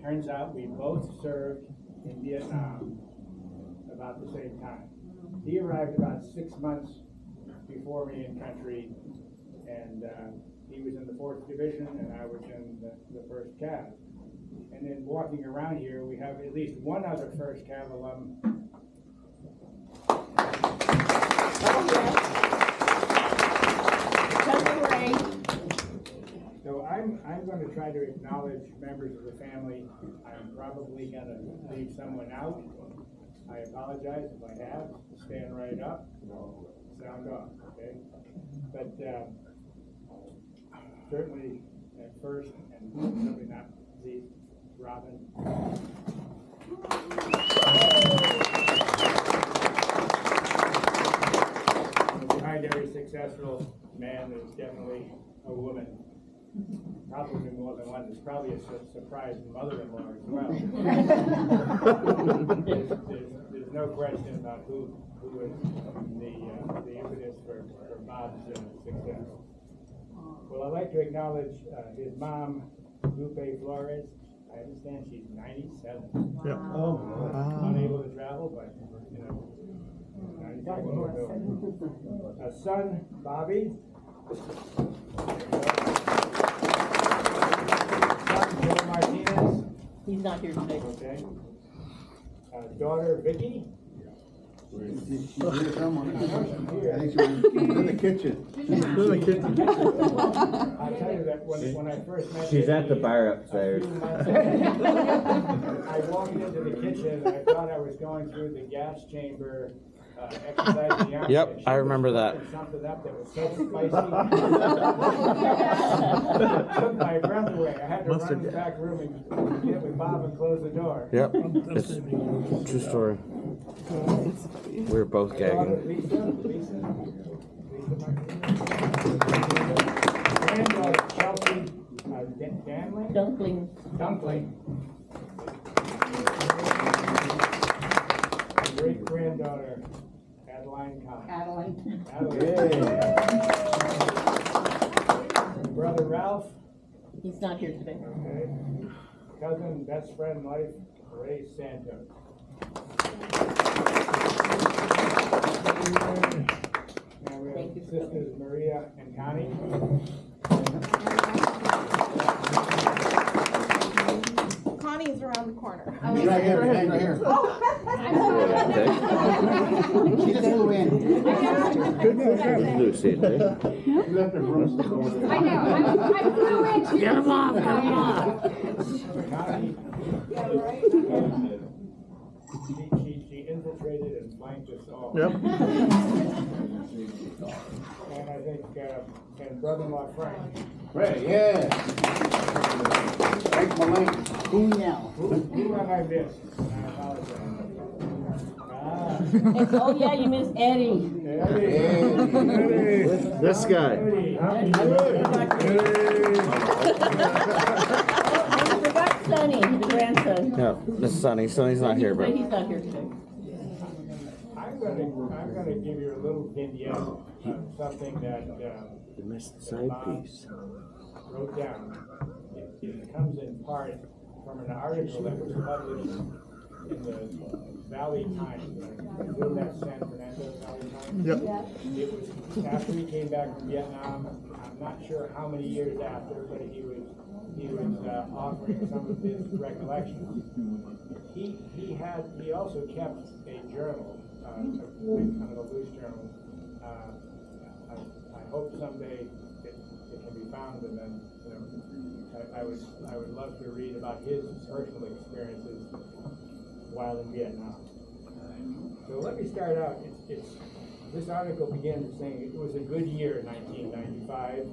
turns out we both served in Vietnam about the same time. He arrived about 6 months before me in country, and he was in the 4th Division, and I was in the 1st Cav. And then walking around here, we have at least one other 1st Cav alum. So I'm going to try to acknowledge members of the family. I'm probably going to leave someone out. I apologize if I have. Stand right up. Sound off, okay? But certainly at first, and certainly not least, Robin. Behind every successful man, there's definitely a woman. Probably more than one. There's probably a surprise mother-in-law as well. there's no question about who was the impetus for Bob's success. Well, I'd like to acknowledge his mom, Lupe Flores. I understand she's 97. Yep. Oh, unable to travel, but you know, 97. A son, Bobby. Joe Martinez. He's not here today. Okay. Daughter, Vicky. She's here somewhere. I think she's in the kitchen. I'll tell you that when I first met She's Vicky, at the bar upstairs. I walked into the kitchen and I thought I was going through the gas chamber exercising the arm. Yep, I remember that. Something up that was so spicy. Took my breath away. I had to run in the back room and get with Bob and close the door. Yep, it's true story. We were both gagging. Lisa. Granddaughter, Chelsea Dunkling. Great granddaughter, Adeline Collins. Adeline. Brother Ralph. He's not here today. Okay. Cousin, best friend, life, Ray Santos. Now we have sisters Maria and Connie. Connie is around the corner. She's right here, right here. She just flew in. Lucy, She left her broom. I know, I flew in. Get him off, get him off. Connie, she infiltrated and flanked us all. Yep. And I think, and brother-in-law Frank. Right, yeah. Frank Malink. Who now? Who have I missed? I apologize. Oh yeah, you missed Eddie. Eddie. This guy. Eddie. I forgot Sonny, the grandson. Yeah, this is Sonny. Sonny's not here, but He's not here today. I'm gonna give you a little vignette of something that You missed the side piece. wrote down. It comes in part from an article that was published in the Valley Times. Remember that San Fernando Valley Times? Yep. It was after he came back from Vietnam. I'm not sure how many years after, but he was offering some of his recollections. He also kept a journal, kind of a loose journal. I hope someday it can be found, and then I would love to read about his personal experiences while in Vietnam. So let me start out. This article begins saying it was a good year in 1995.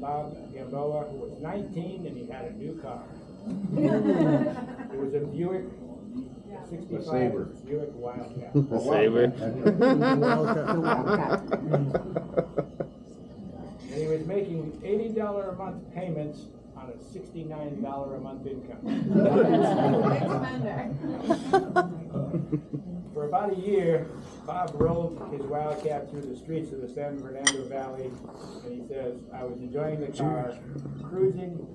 Bob Gamboa was 19 and he had a new car. It was a Buick 65 Buick Wildcat. The saber. And he was making $80 a month payments on a $69 a month income. For about a year, Bob rolled his Wildcat through the streets of the San Fernando Valley, and he says, I was enjoying the car, cruising,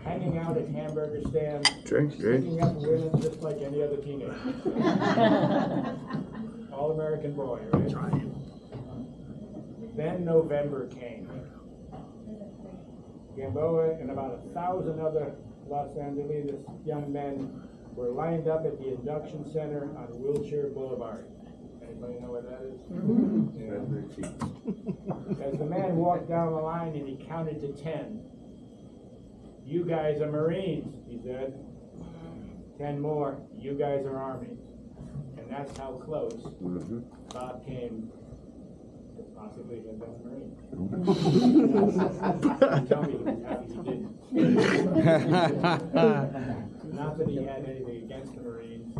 hanging out at hamburger stands, Drink, drink. picking up women just like any other teenager. All-American boy, right? Then November came. Gamboa and about 1,000 other Los Angeles young men were lined up at the induction center on Wilshire Boulevard. Anybody know what that is? Yeah. As the man walked down the line and he counted to 10, "You guys are Marines," he said. 10 more, "You guys are Army." And that's how close Bob came to possibly have been a Marine. Tell me he was happy he didn't. Not that he had anything against the Marines,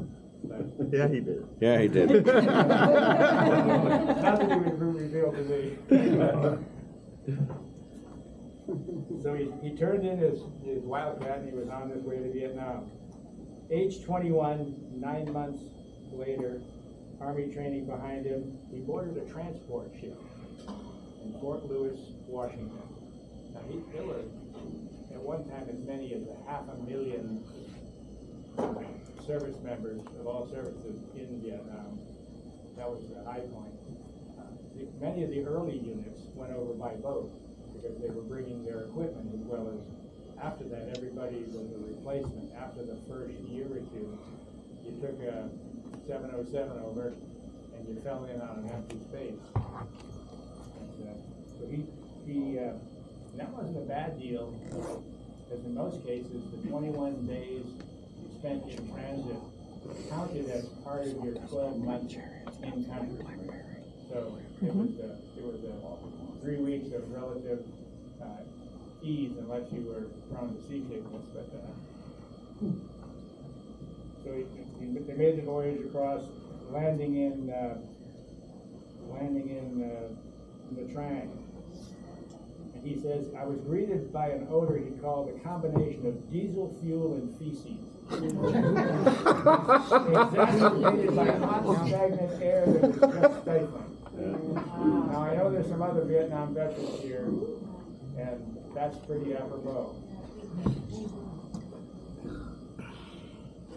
but Yeah, he did. Yeah, he did. not that he would reveal to me. So he turned in his Wildcat and he was on his way to Vietnam. Age 21, 9 months later, Army training behind him, he boarded a transport ship in Fort Lewis, Washington. Now, there were at one time as many as 500,000 service members of all services in Vietnam. That was the high point. Many of the early units went over by boat because they were bringing their equipment, as well as after that everybody was a replacement. After the first year or two, you took a 707 over and you fell in on an empty space. And, so that wasn't a bad deal, because in most cases the 21 days you spent in transit counted as part of your 12 months in country. So it was 3 weeks of relative ease, unless you were prone to seasickness. But so they made the voyage across, landing in the Trang. And he says, "I was greeted by an odor he called a combination of diesel fuel and feces, exacerbated by hot, stagnant air that was just stifling." Now, I know there's some other Vietnam veterans here, and that's pretty apropos.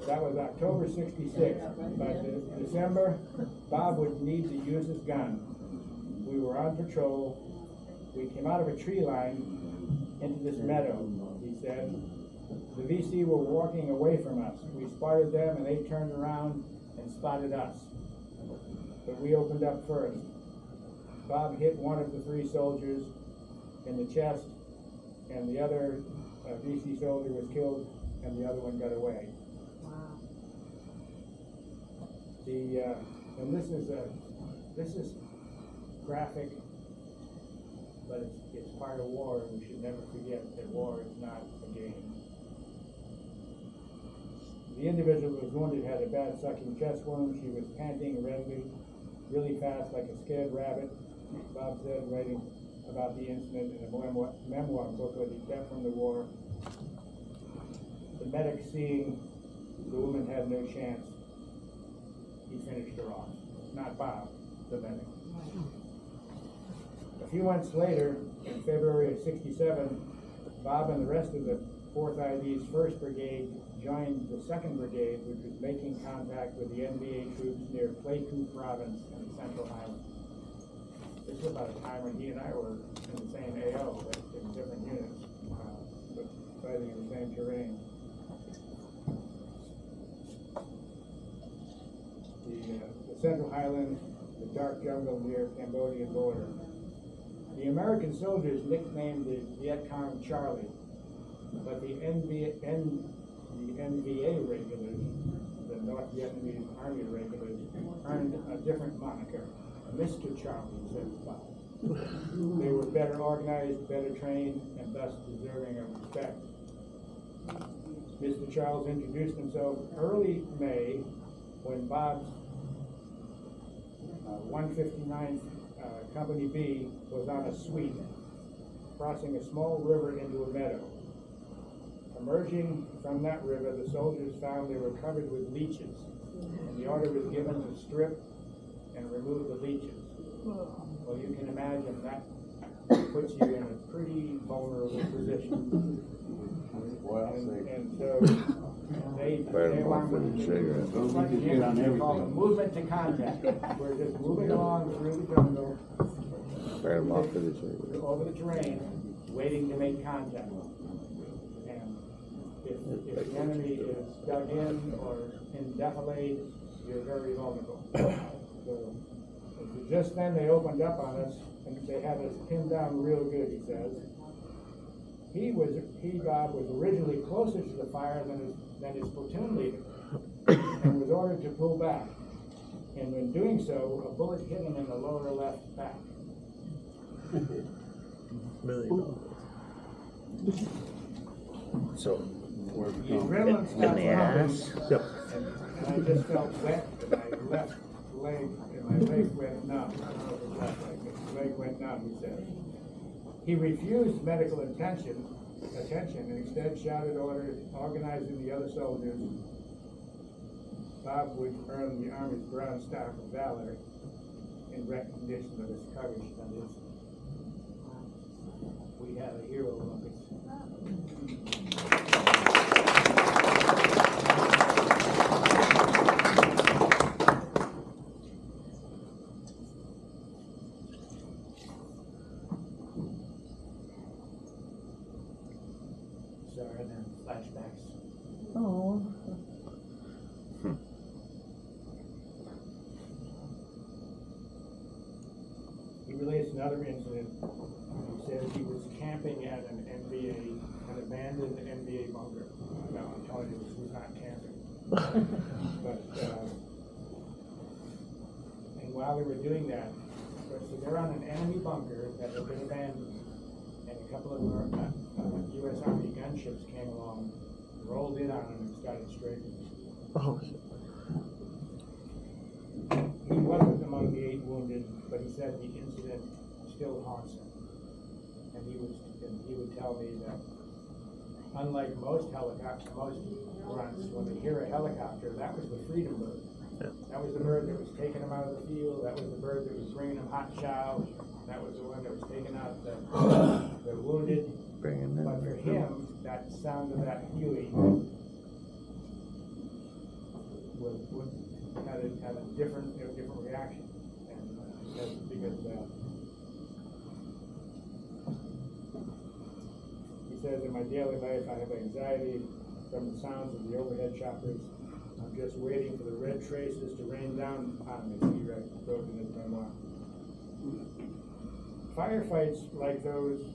That was October '66. By December, Bob would need to use his gun. We were on patrol. We came out of a tree line into this meadow, he said. The VC were walking away from us. We spotted them, and they turned around and spotted us. But we opened up first. Bob hit one of the 3 soldiers in the chest, and the other VC soldier was killed, and the other one got away. Wow. And this is graphic, but it's part of war, and we should never forget that war is not a game. The individual who was wounded had a bad sucking chest wound. She was panting really fast, like a scared rabbit. Bob said, writing about the incident in a memoir booklet he kept from the war. The medic, seeing the woman had no chance, he finished her off. Not Bob, the medic. A few months later, in February of '67, Bob and the rest of the 4th ID's 1st Brigade joined the 2nd Brigade, which was making contact with the NBA troops near Pleiku Province in the Central Highlands. This was about a time when he and I were in the same AO, but in different units, but fighting in the same terrain. The Central Highlands, the dark jungle near Cambodian border. The American soldiers nicknamed the Viet Cong Charlie, but the NVA regulars, the North Vietnamese Army regulars, earned a different moniker, Mr. Charlie, said Bob. They were better organized, better trained, and thus deserving of respect. Mr. Charles introduced himself early May when Bob's 159th Company B was on a sweep, crossing a small river into a meadow. Emerging from that river, the soldiers found they were covered with leeches, and the order was given to strip and remove the leeches. Well, you can imagine that puts you in a pretty vulnerable position. And so they Fire them off want with a cigarette. Those we could get on everything. movement to contact. We're just moving along through the jungle, Fire them off with a cigarette. over the terrain, waiting to make contact. And if the enemy is dug in or in defilade, you're very vulnerable. So, just then they opened up on us and they had us pinned down real good, he says. Bob was originally closer to the fire than his platoon leader and was ordered to pull back. And when doing so, a bullet hit him in the lower left back. So, The adrenaline stopped in the ass? Yep. and I just felt wet in my left leg, and my leg went numb. I don't know if it's left leg, but his leg went numb, he said. He refused medical attention and instead shouted orders, organizing the other soldiers. Bob would earn the Army's Bronze Star for Valor in recognition of his courage and his. We had a hero Olympics. Sorry, and then flashbacks. Oh. He relates another incident. He says he was camping at an abandoned NBA bunker. No, I'm telling you, this was not camping. But, and while they were doing that, so they're on an enemy bunker that had been abandoned, and a couple of U.S. Army gunships came along, rolled in on them, and started strafing. Oh, He wasn't among the 8 wounded, but he said the incident still haunts him. And he would tell me that unlike most grunts, when they hear a helicopter, that was the freedom bird. That was the bird that was taking them out of the field. That was the bird that was bringing them hot chow. That was the one that was taking out the wounded. bringing them. But for him, that sound of that Huey had a different reaction, and because of that. He says, in my daily life, I have anxiety from the sounds of the overhead choppers. I'm just waiting for the red traces to rain down on me, he wrote in his memoir. Firefights like those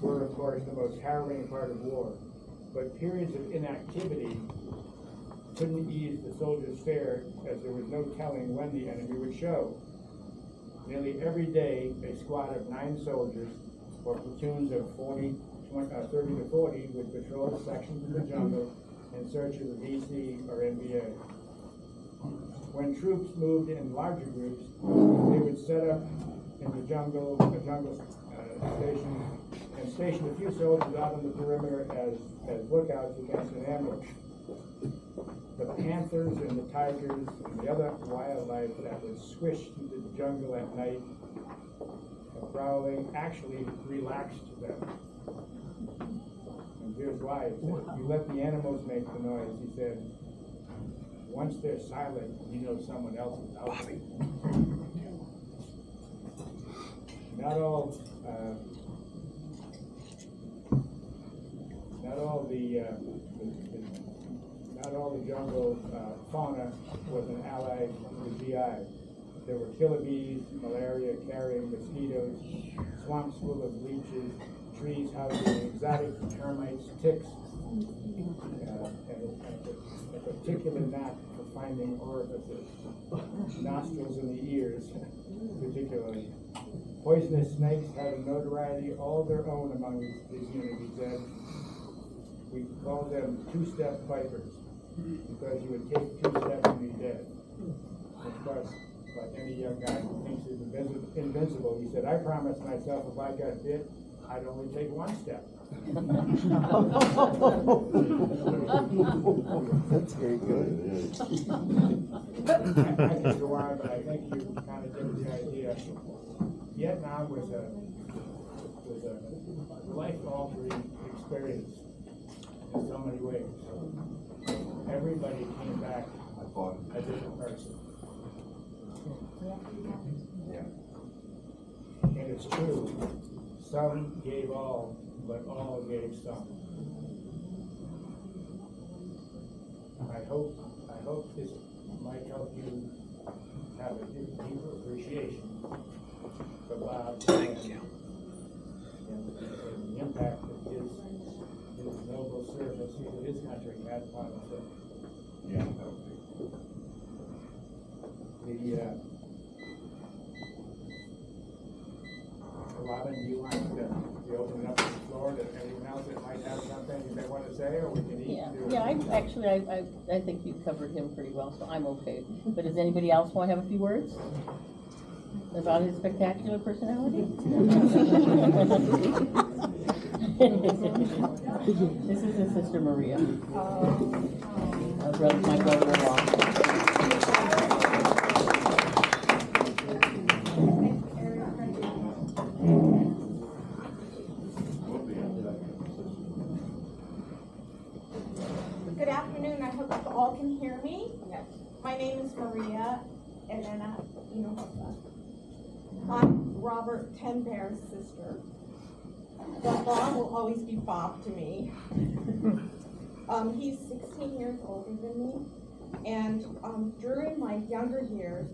were, of course, the most harrowing part of war, but periods of inactivity couldn't ease the soldiers' fare, as there was no telling when the enemy would show. Nearly every day, a squad of 9 soldiers, or platoons of 30 to 40, would patrol sections of the jungle in search of the VC or NBA. When troops moved in larger groups, they would set up in the jungle station, and station a few soldiers out on the perimeter as lookouts against an ambush. The panthers and the tigers and the other wildlife that was swished through the jungle at night, prowling, actually relaxed them. And here's why. He said, you let the animals make the noise, he said. Once they're silent, you know someone else is out there. Not all the jungle fauna was an ally to the GI. There were killer bees, malaria-carrying mosquitoes, swamps full of leeches, trees housing exotic termites, ticks, and a particular knack for finding orifices, nostrils in the ears, particularly. Poisonous snakes had a notoriety all their own among his unit, he said. We called them two-step vipers, because you would take 2 steps and be dead. Of course, like any young guy who thinks he's invincible, he said, I promised myself if I got bit, I'd only take 1 step. that's very good. I could go on, but I think you kind of get the idea. Vietnam was a life-altering experience in so many ways. Everybody came back a different person. And it's true, some gave all, but all gave some. I hope this might help you have a deeper appreciation for Bob. Thank you. And the impact that his noble service to his country had upon us. Yeah. Robin, do you want to open up the floor to anyone else that might have something they want to say, or we can each do it? I think you covered him pretty well, so I'm okay. But does anybody else want to have a few words about his spectacular personality? This is his sister Maria. My brother-in-law. Good afternoon, I hope you all can hear me. Yes. My name is Maria Elena Hinojosa. I'm Robert Ten Bear's sister. But Bob will always be Bob to me. He's 16 years older than me, and during my younger years,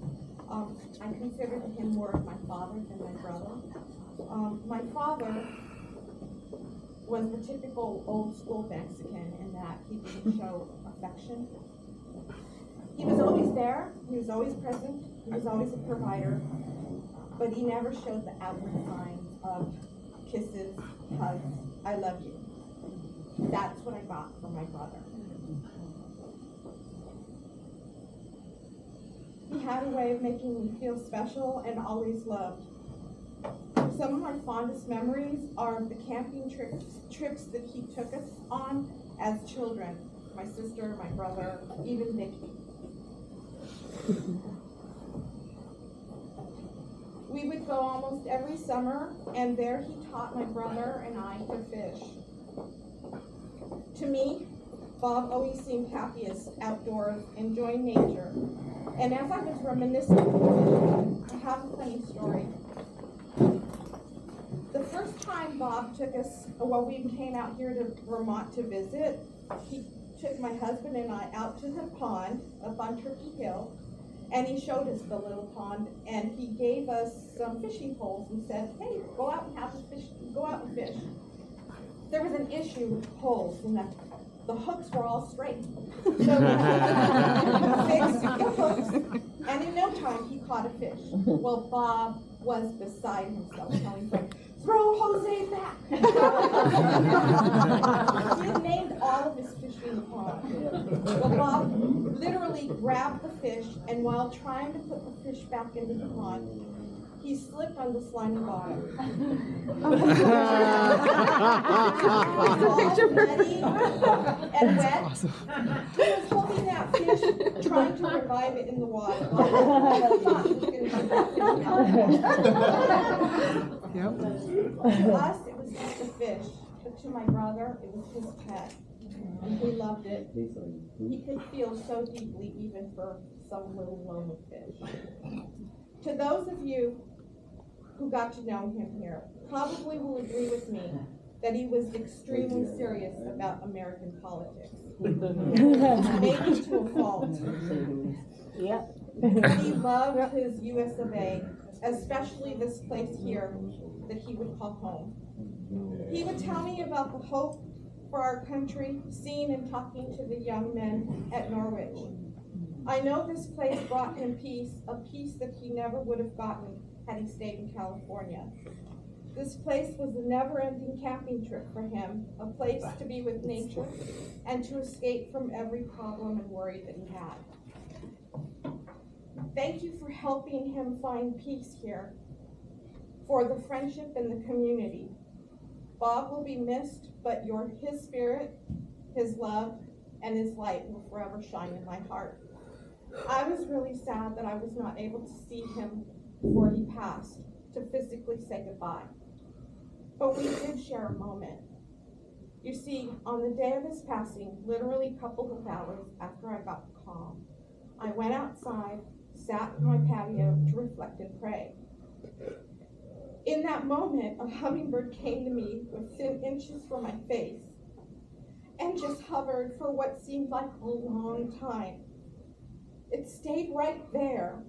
I considered him more of my father than my brother. My father was the typical old school Mexican in that he didn't show affection. He was always there, he was always present, he was always a provider, but he never showed the outward signs of kisses, hugs, I love you. That's what I got from my brother. He had a way of making me feel special and always loved. Some of my fondest memories are the camping trips that he took us on as children. My sister, my brother, even Vicky. We would go almost every summer, and there he taught my brother and I to fish. To me, Bob always seemed happiest outdoors, enjoying nature. And as I was reminiscing, I have a funny story. The first time Bob took us, we came out here to Vermont to visit, he took my husband and I out to the pond up on Turkey Hill, and he showed us the little pond, and he gave us some fishing poles and said, hey, go out and fish. There was an issue with poles, and the hooks were all straight. So we fixed the hooks, and in no time he caught a fish. Well, Bob was beside himself, telling him, throw Jose back. He had named all of his fish in the pond. Well, Bob literally grabbed the fish, and while trying to put the fish back into the pond, he slipped on the slimy bottom. And wet. Awesome. He was holding that fish, trying to revive it in the water. To us, it was just a fish, but to my brother, it was his pet, and he loved it. He could feel so deeply, even for some little loan of fish. To those of you who got to know him here probably will agree with me that he was extremely serious about American politics. Maybe to a fault. Yep. But he loved his US of A, especially this place here that he would call home. He would tell me about the hope for our country, seeing and talking to the young men at Norwich. I know this place brought him peace, a peace that he never would have gotten had he stayed in California. This place was a never-ending camping trip for him, a place to be with nature and to escape from every problem and worry that he had. Thank you for helping him find peace here, for the friendship and the community. Bob will be missed, but his spirit, his love, and his light will forever shine in my heart. I was really sad that I was not able to see him before he passed, to physically say goodbye. But we did share a moment. You see, on the day of his passing, literally a couple of hours after I got calm, I went outside, sat in my patio to reflect and pray. In that moment, a hummingbird came to me within inches from my face and just hovered for what seemed like a long time. It stayed right there,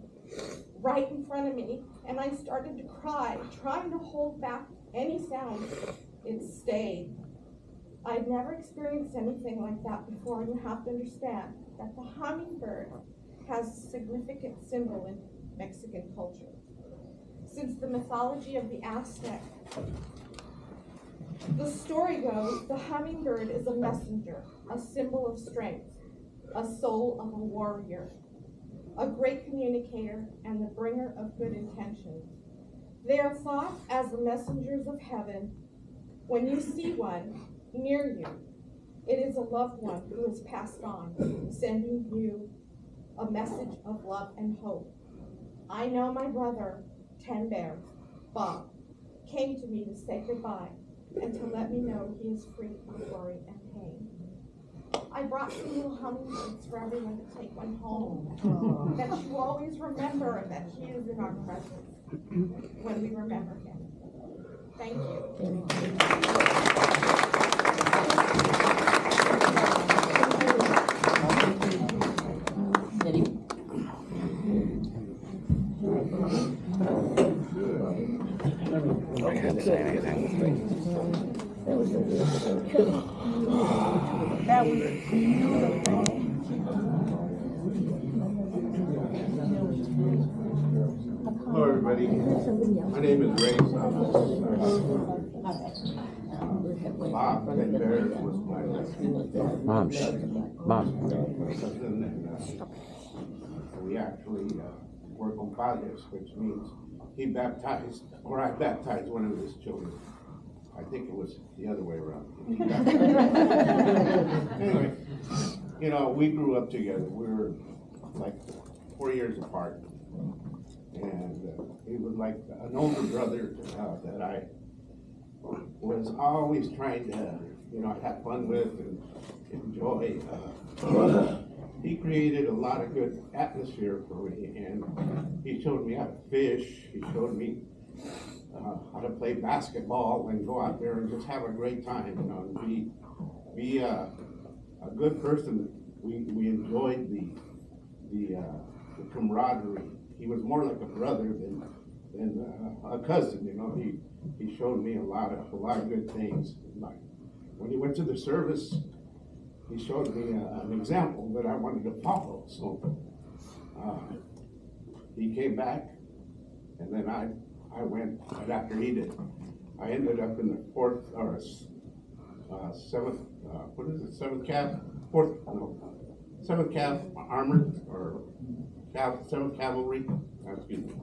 right in front of me, and I started to cry, trying to hold back any sound. It stayed. I've never experienced anything like that before, and you have to understand that the hummingbird has a significant symbol in Mexican culture. Since the mythology of the Aztec, the story goes, the hummingbird is a messenger, a symbol of strength, a soul of a warrior, a great communicator, and the bringer of good intentions. They are thought as the messengers of heaven. When you see one near you, it is a loved one who has passed on, sending you a message of love and hope. I know my brother, 10 Bears, Bob, came to me to say goodbye and to let me know he is free from worry and pain. I brought some little hummingbirds for everyone to take one home, that you always remember that he is in our presence when we remember him. Thank you. Eddie? I can't say anything. That was Hello, everybody. My name is Ray. Bob Van Bear was my Mom, shh. Mom. cousin, and we actually were compadres, which means he baptized, or I baptized one of his children. I think it was the other way around. Anyway, you know, we grew up together. We were like 4 years apart. And he was like an older brother that I was always trying to, you know, have fun with and enjoy. He created a lot of good atmosphere for me, and he showed me how to fish. He showed me how to play basketball and go out there and just have a great time, you know, and be a good person. We enjoyed the camaraderie. He was more like a brother than a cousin, you know. He showed me a lot of good things. Like when he went to the service, he showed me an example that I wanted to follow. So he came back, and then I went right after he did. I ended up in the seventh Cav Armored, or 7th Cavalry, excuse me.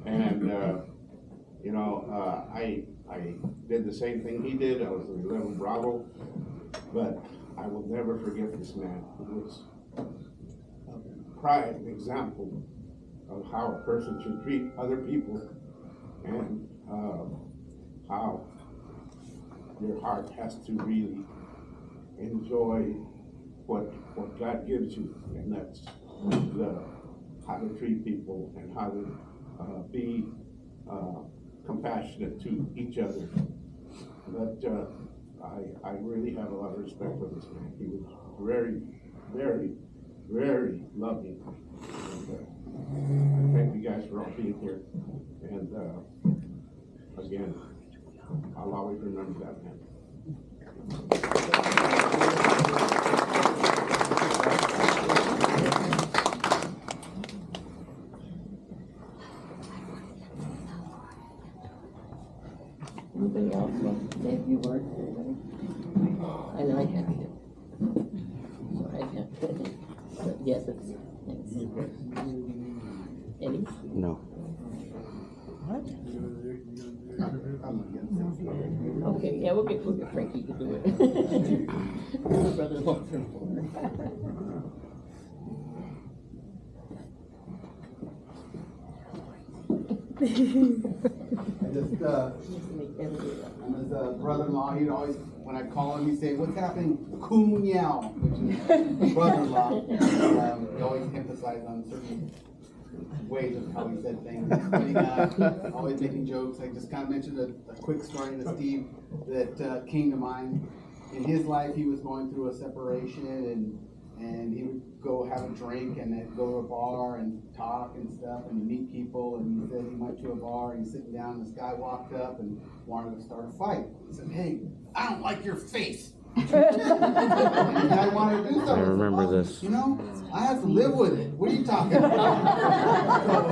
And you know, I did the same thing he did. I was in 11 Bravo, but I will never forget this man. He was a prime example of how a person should treat other people, and how your heart has to really enjoy what God gives you, and that's how to treat people and how to be compassionate to each other. But I really have a lot of respect for this man. He was very, very, very loving. And I thank you guys for all being here. And again, I'll always remember that man. Anybody else want to say a few words? I know I can't read it. So I can't. But yes, it's thanks. Eddie? No. Okay, yeah, we'll get Frankie to do it. My brother-in-law. just, I'm his brother-in-law. He'd always, when I call him, he'd say, "What's happening? Coon Yao," which is brother-in-law. He always emphasized on certain ways of how he said things. Funny guy, always making jokes. I just kind of mentioned a quick story to Steve that came to mind. In his life, he was going through a separation, and he would go have a drink and then go to a bar and talk and stuff and meet people. And he said he went to a bar and he's sitting down, and this guy walked up and wanted to start a fight. He said, "Hey, I don't like your face." And the guy wanted to do something. I remember "Well, this. you know, I have to live with it. What are you talking about?" So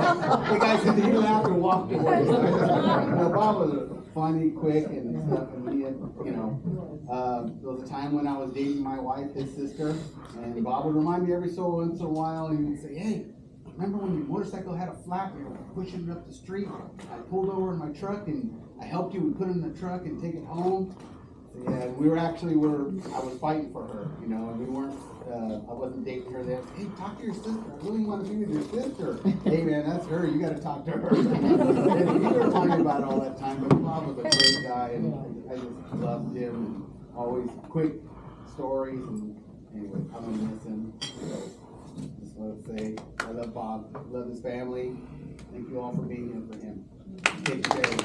the guy said he laughed and walked away. So Bob was funny, quick, and stuff. And he had, there was a time when I was dating my wife, his sister, and Bob would remind me every so once in a while, and he would say, "Hey, remember when your motorcycle had a flat and you were pushing it up the street? I pulled over in my truck and I helped you. We put it in the truck and take it home." So, yeah, we were actually I was fighting for her, and we weren't. I wasn't dating her then. "Hey, talk to your sister. I really want to be with your sister." "Hey, man, that's her. You got to talk to her." And he was talking about it all that time. But Bob was a great guy, and I just loved him. Always quick stories, and anyway, I'm gonna miss him. So, just want to say I love Bob. Love his family. Thank you all for being here for him. Take care.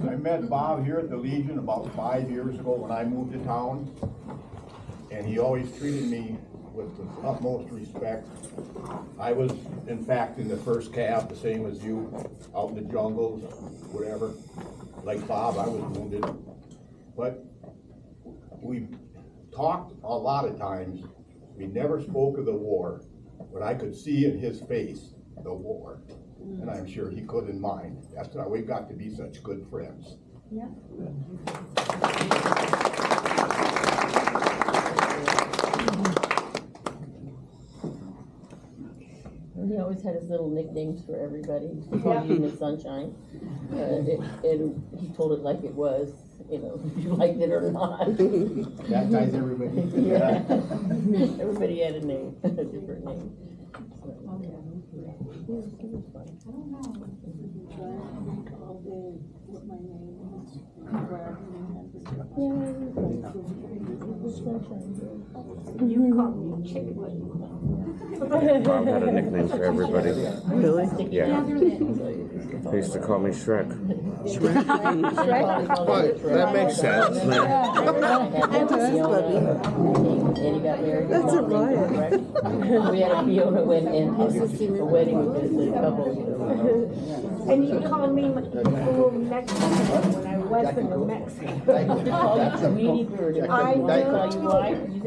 I met Bob here at the Legion about 5 years ago when I moved to town, and he always treated me with the utmost respect. I was, in fact, in the first cab, the same as you, out in the jungles, whatever. Like Bob, I was wounded. But we talked a lot of times. We never spoke of the war, but I could see in his face the war. And I'm sure he could in mine. That's why we've got to be such good friends. Yeah. He always had his little nicknames for everybody. He called you Miss Sunshine. He told it like it was, if you liked it or not. Baptize everybody. Yeah. Everybody had a name, a different name. It was fun. You call me chicken. Bob had a nickname for everybody. Really? Yeah. They used to call me Shrek. But that makes sense. And he got married. That's a riot. We had a Fiona went in a wedding with a couple. And you call me a little Mexican when I wasn't a Mexican. They call you Tweety Bird. I Want to call you why? You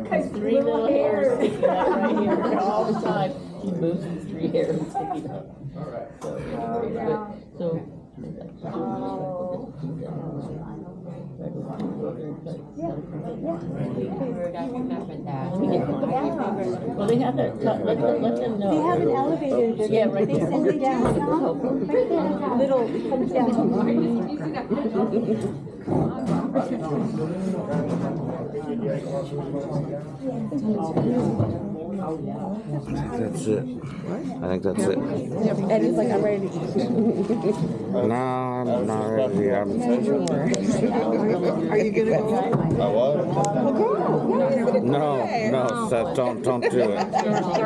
had three little hairs sticking out right here all the time. She moves these three hairs sticking out. So. Well, they have that. Let them know. They have an elevator. Yeah, right They there. send it down. Right there. Little, it comes That's it. I think that's it. Eddie's like, I'm ready to eat. No, I'm not ready. Are you gonna go? No, Seth, don't do it.